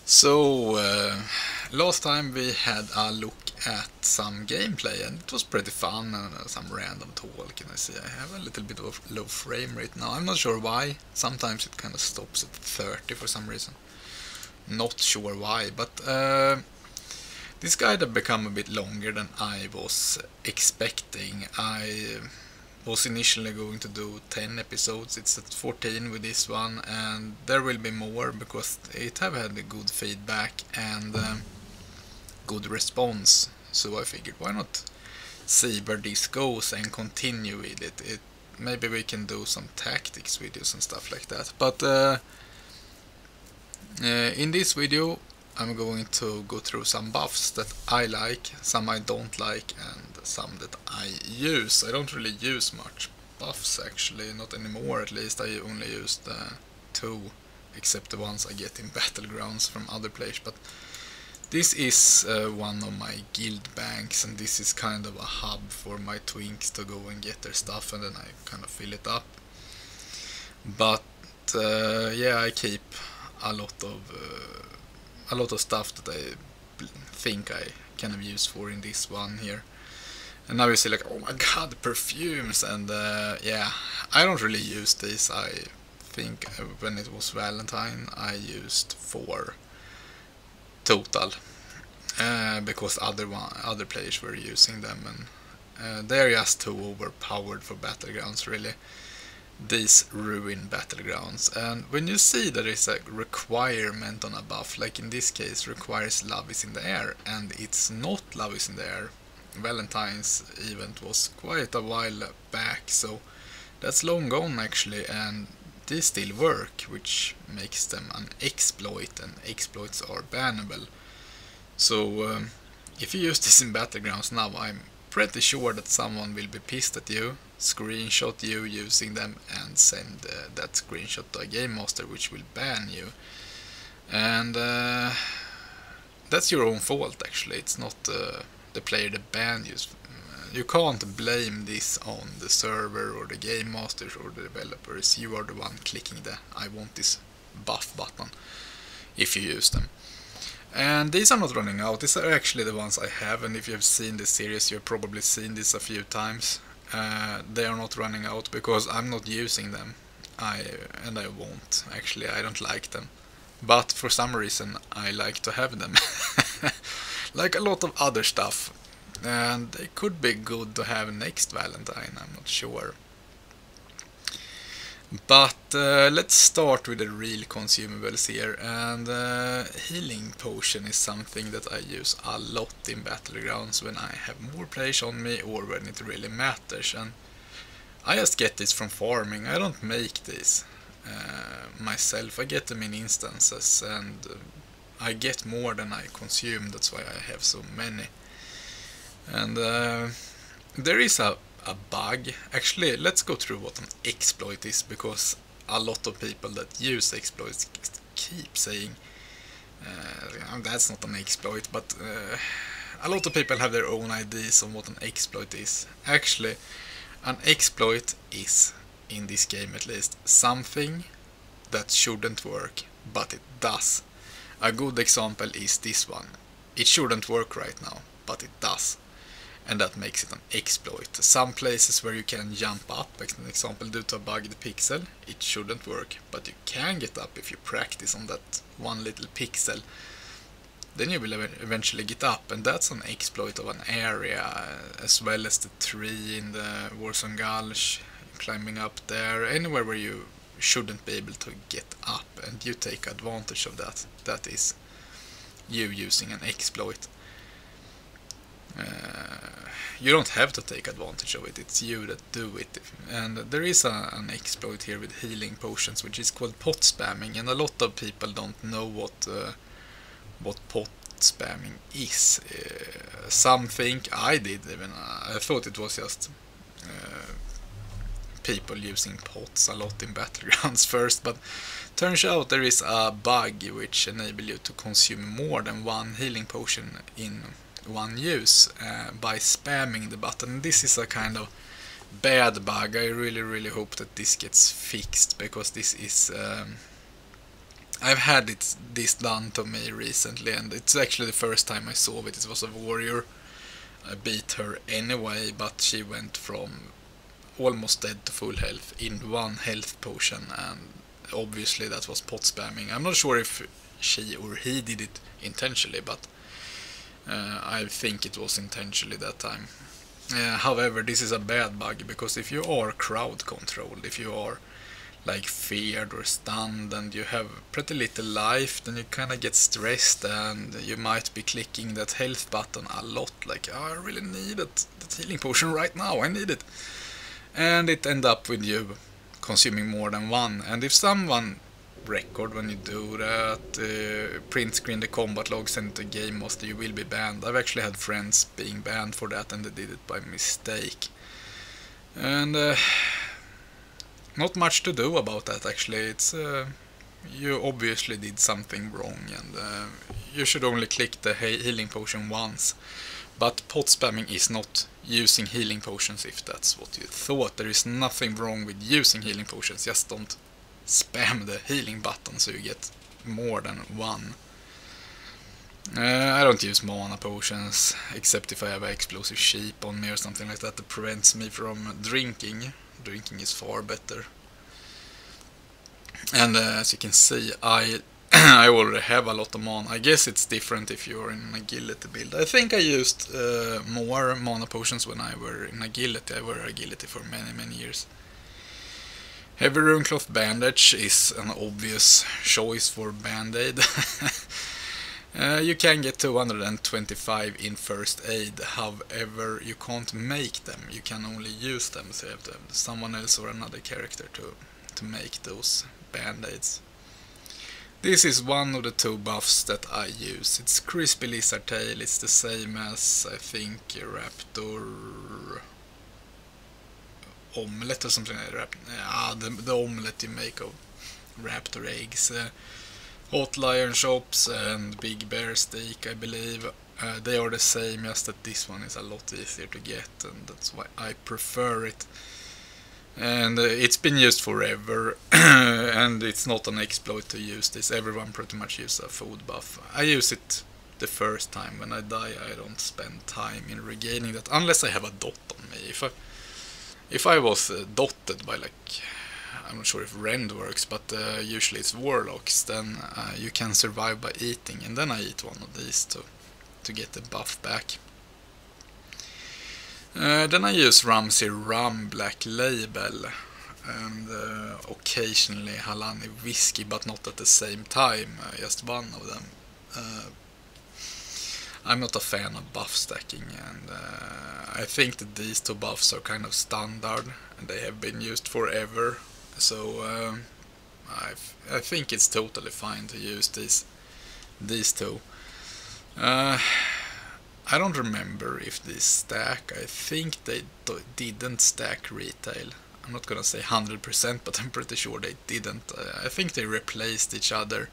So, last time we had a look at some gameplay and it was pretty fun and some random talk, and I see I have a little bit of low frame rate now. I'm not sure why. Sometimes it kind of stops at 30 for some reason. Not sure why, but this guide had become a bit longer than I was expecting. I was initially going to do 10 episodes, it's at 14 with this one, and there will be more because it have had a good feedback and good response, so I figured why not see where this goes and continue with it. Maybe we can do some tactics videos and stuff like that, but in this video I'm going to go through some buffs that I like, some I don't like, and some that I use. I don't really use much buffs actually, not anymore at least. I only use two, except the ones I get in battlegrounds from other players. But this is one of my guild banks, and this is kind of a hub for my twinks to go and get their stuff, and then I kind of fill it up. But yeah, I keep a lot of stuff that I think I kind of use for in this one here. And now you see like, oh my god, perfumes, and yeah, I don't really use these. I think when it was Valentine I used 4 total, because other players were using them, and they're just too overpowered for battlegrounds really. These ruin battlegrounds, and when you see that it's a requirement on a buff, like in this case requires love is in the air, and it's not love is in the air. Valentine's event was quite a while back, so that's long gone actually, and they still work, which makes them an exploit, and exploits are bannable. So if you use this in battlegrounds now, I'm pretty sure that someone will be pissed at you, screenshot you using them, and send that screenshot to a game master, which will ban you. And that's your own fault actually. It's not the player that banned you. You can't blame this on the server or the game masters or the developers. You are the one clicking the I want this buff button if you use them. And these are not running out. These are actually the ones I have, and if you have seen this series you have probably seen this a few times. They are not running out because I'm not using them. I won't actually. I don't like them, but for some reason I like to have them. Like a lot of other stuff, and they could be good to have next Valentine, I'm not sure. But let's start with the real consumables here, and healing potion is something that I use a lot in battlegrounds when I have more players on me or when it really matters, and I just get this from farming. I don't make these myself. I get them in instances, and I get more than I consume. That's why I have so many. And there is a bug. Actually, let's go through what an exploit is, because a lot of people that use exploits keep saying that's not an exploit, but a lot of people have their own ideas on what an exploit is. Actually, an exploit is, in this game at least, something that shouldn't work, but it does. A good example is this one. It shouldn't work right now, but it does. And that makes it an exploit. Some places where you can jump up, as an example, due to a bugged pixel, it shouldn't work, but you can get up if you practice on that one little pixel. Then you will eventually get up, and that's an exploit of an area, as well as the tree in the Warzone Gulch, climbing up there, anywhere where you shouldn't be able to get up, and you take advantage of that. That is you using an exploit. You don't have to take advantage of it, it's you that do it. And there is an exploit here with healing potions, which is called pot spamming, and a lot of people don't know what pot spamming is. Some think, I did even, I thought it was just people using pots a lot in battlegrounds first, but turns out there is a bug which enables you to consume more than one healing potion in one use by spamming the button. This is a kind of bad bug. I really hope that this gets fixed, because this is I've had this done to me recently, and it's actually the first time I saw it. It was a warrior. I beat her anyway, but she went from almost dead to full health in one health potion, and obviously that was pot spamming. I'm not sure if she or he did it intentionally, but I think it was intentionally that time. However, this is a bad bug, because if you are crowd controlled, if you are like feared or stunned and you have pretty little life, then you kind of get stressed and you might be clicking that health button a lot, like, oh, I really need that healing potion right now, I need it. And it end up with you consuming more than one. And if someone record when you do that, print screen the combat log, send it to Game Master, you will be banned. I've actually had friends being banned for that, and they did it by mistake. And not much to do about that, actually. It's you obviously did something wrong, and you should only click the healing potion once. But pot spamming is not using healing potions, if that's what you thought. There is nothing wrong with using healing potions, just don't spam the healing button so you get more than one. I don't use mana potions, except if I have an explosive sheep on me or something like that prevents me from drinking. Drinking is far better. And as you can see, I already have a lot of mana. I guess it's different if you're in an agility build. I think I used more mana potions when I were in agility. I were agility for many years. Heavy Runecloth Bandage is an obvious choice for Band-Aid. You can get 225 in first aid, however you can't make them, you can only use them, so you have to have someone else or another character to make those Band-Aids. This is one of the two buffs that I use. It's Crispy Lizard Tail, it's the same as, I think, Raptor Omelette or something like that. The omelette you make of raptor eggs. Hot Lion Chops and Big Bear Steak, I believe. They are the same, just that this one is a lot easier to get, and that's why I prefer it. And it's been used forever, and it's not an exploit to use this. Everyone pretty much uses a food buff. I use it the first time. When I die, I don't spend time in regaining that, unless I have a dot on me. If I was dotted by, like, I'm not sure if Rend works, but usually it's Warlocks, then you can survive by eating, and then I eat one of these to get the buff back. Then I use Ramsey Rum Black Label, and occasionally Halani Whiskey, but not at the same time, just one of them. I'm not a fan of buff stacking, and I think that these two buffs are kind of standard, and they have been used forever. So I think it's totally fine to use these two. I don't remember if these stack. I think they didn't stack retail. I'm not gonna say 100%, but I'm pretty sure they didn't. I think they replaced each other,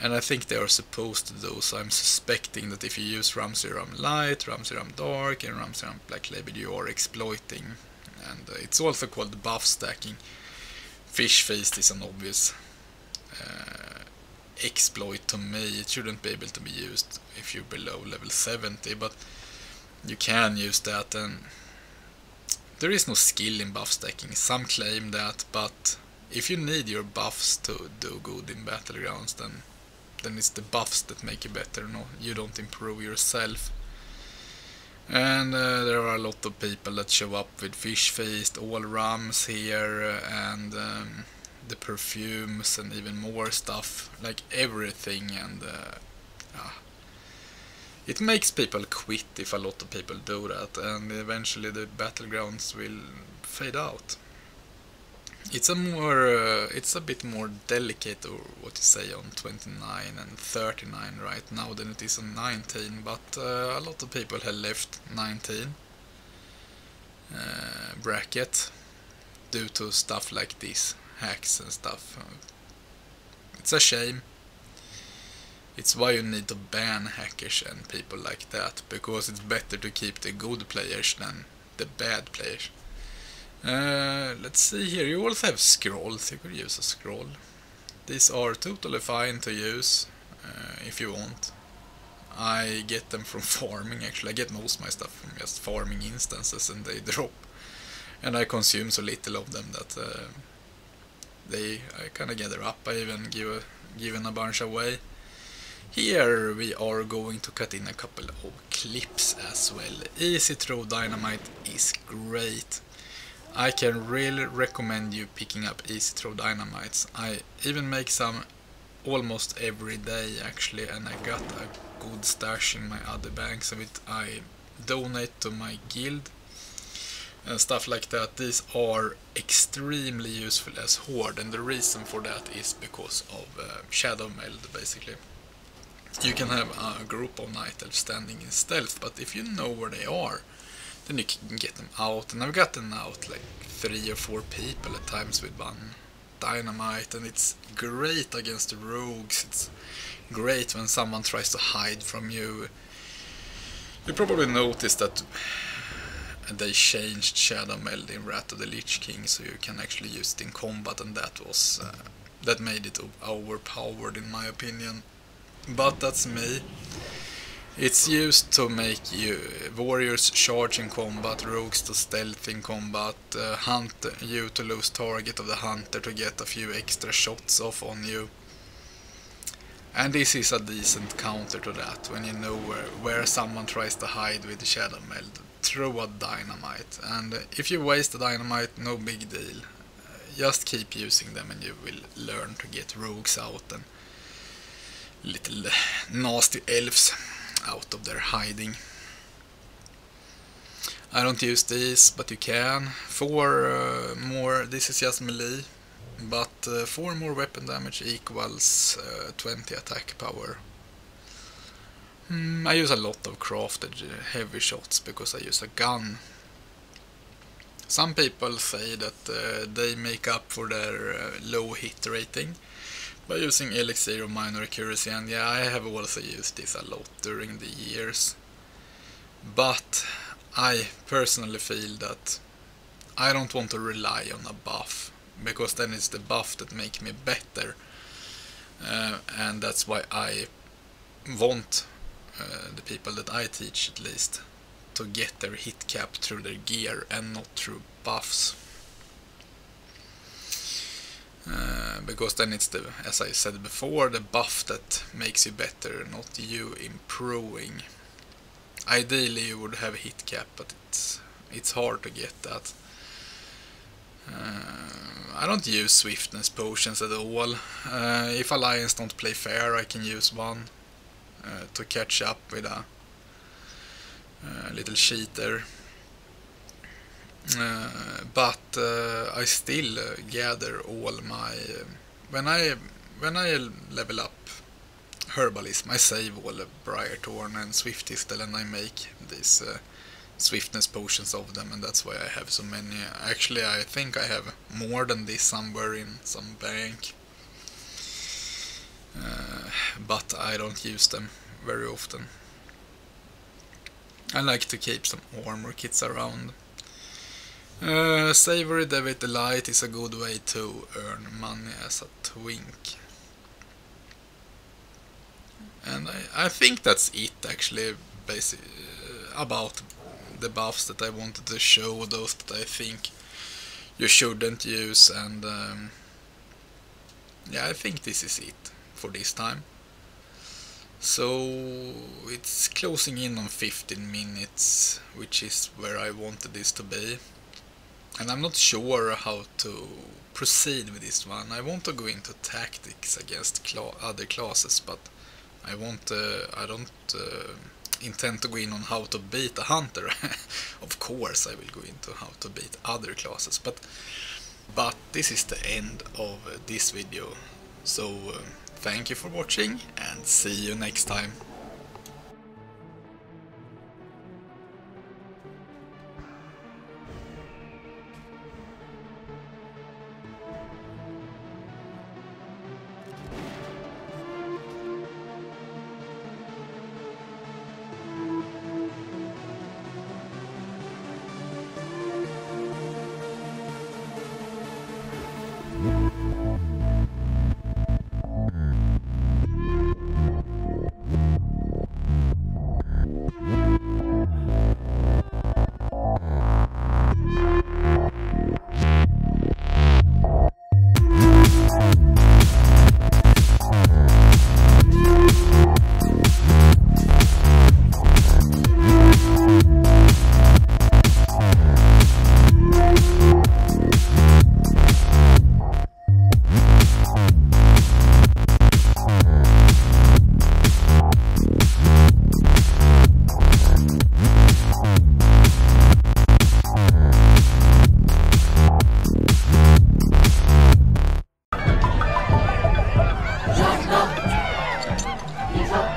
and I think they are supposed to do so. I'm suspecting that if you use Ramsey Rum Light, Ramsey Rum Dark, and Ramsey Rum Black Label, you are exploiting. And it's also called buff stacking. Fish Feast is an obvious exploit to me. It shouldn't be able to be used if you're below level 70, but you can use that, and there is no skill in buff stacking. Some claim that, but if you need your buffs to do good in Battlegrounds, then it's the buffs that make you better. No, you don't improve yourself. And there are a lot of people that show up with Fish Feast, all rums here, and the perfumes, and even more stuff, like everything, and it makes people quit if a lot of people do that, and eventually the Battlegrounds will fade out. It's a bit more delicate, or what you say, on 29 and 39 right now than it is on 19, but a lot of people have left 19 bracket due to stuff like this, hacks and stuff. It's a shame. It's why you need to ban hackers and people like that, because it's better to keep the good players than the bad players. Let's see here, you also have scrolls, you could use a scroll. These are totally fine to use if you want. I get them from farming actually. I get most of my stuff from just farming instances, and they drop. And I consume so little of them that I kind of gather up. I even given a bunch away. Here we are going to cut in a couple of clips as well. Easy throw dynamite is great. I can really recommend you picking up easy throw dynamites. I even make some almost every day actually, and I got a good stash in my other banks of it. I donate to my guild and stuff like that. These are extremely useful as horde, and the reason for that is because of shadow meld basically. You can have a group of night elves standing in stealth, but if you know where they are, then you can get them out. And I've gotten out like 3 or 4 people at times with one dynamite, and it's great against the rogues. It's great when someone tries to hide from you. You probably noticed that they changed Shadow Meld in Wrath of the Lich King, so you can actually use it in combat, and that made it overpowered in my opinion. But that's me. It's used to make warriors charge in combat, rogues to stealth in combat, you to lose target of the hunter to get a few extra shots off on you. And this is a decent counter to that, when you know where someone tries to hide with Shadow Meld. Throw a dynamite, and if you waste the dynamite, no big deal. Just keep using them and you will learn to get rogues out and little nasty elves out of their hiding. I don't use these, but you can. 4 more, this is just melee, but 4 more weapon damage equals 20 attack power. I use a lot of crafted heavy shots because I use a gun. Some people say that they make up for their low hit rating by using elixir or minor accuracy, and yeah, I have also used this a lot during the years. But I personally feel that I don't want to rely on a buff, because then it's the buff that makes me better, and that's why I want the people that I teach at least to get their hit cap through their gear and not through buffs. Because then it's the, as I said before, the buff that makes you better, not you improving. Ideally you would have hit cap, but it's hard to get that. I don't use swiftness potions at all. If alliance don't play fair, I can use one to catch up with a little cheater. But I still gather all my when I level up herbalism, I save all the Briarthorn and Swiftistel, and I make these swiftness potions of them, and that's why I have so many. Actually, I think I have more than this somewhere in some bank, but I don't use them very often. I like to keep some armor kits around. Savory Debit Delight is a good way to earn money as a twink. And I think that's it actually, basically, about the buffs that I wanted to show, those that I think you shouldn't use, and yeah, I think this is it for this time. So it's closing in on 15 minutes, which is where I wanted this to be. And I'm not sure how to proceed with this one. I want to go into tactics against other classes, but I don't intend to go in on how to beat a hunter. Of course I will go into how to beat other classes, but this is the end of this video. So thank you for watching, and see you next time. He's a